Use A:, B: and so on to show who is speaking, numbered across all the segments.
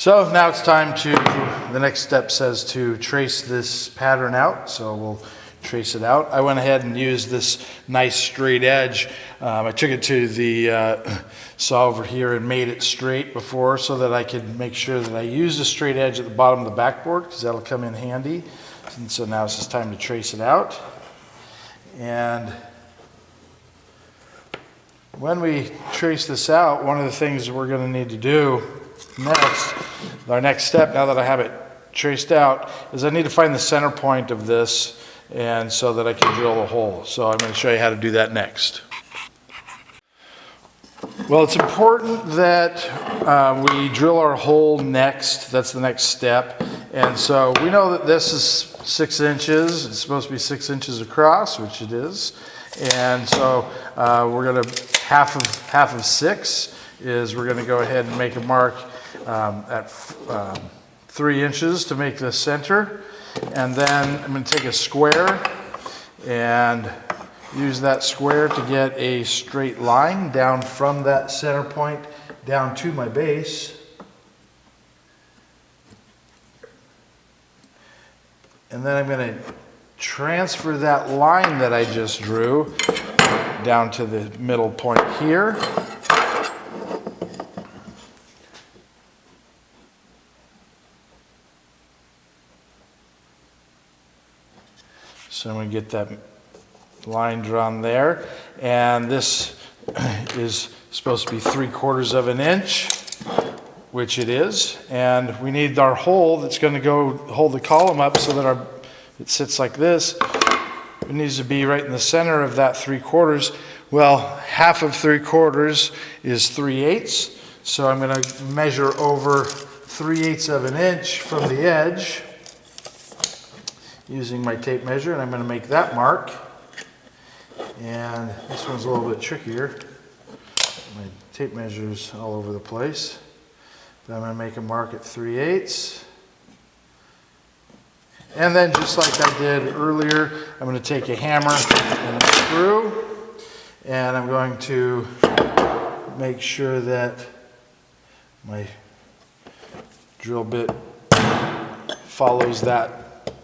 A: So now it's time to, the next step says to trace this pattern out. So we'll trace it out. I went ahead and used this nice straight edge. I took it to the saw over here and made it straight before so that I could make sure that I use the straight edge at the bottom of the backboard because that'll come in handy. And so now it's just time to trace it out. And when we trace this out, one of the things we're going to need to do next, our next step, now that I have it traced out, is I need to find the center point of this and so that I can drill the hole. So I'm going to show you how to do that next. Well, it's important that we drill our hole next. That's the next step. And so we know that this is 6 inches. It's supposed to be 6 inches across, which it is. And so we're going to, half of 6 is we're going to go ahead and make a mark at 3 inches to make the center. And then I'm going to take a square and use that square to get a straight line down from that center point down to my base. And then I'm going to transfer that line that I just drew down to the middle point here. So I'm going to get that line drawn there, and this is supposed to be 3/4 of an inch, which it is, and we need our hole that's going to go hold the column up so that it sits like this. It needs to be right in the center of that 3/4. Well, half of 3/4 is 3/8, so I'm going to measure over 3/8 of an inch from the edge using my tape measure, and I'm going to make that mark. And this one's a little bit trickier. My tape measure's all over the place. But I'm going to make a mark at 3/8. And then just like I did earlier, I'm going to take a hammer and a screw, and I'm going to make sure that my drill bit follows that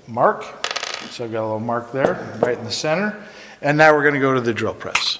A: mark. So I've got a little mark there, right in the center. And now we're going to go to the drill press.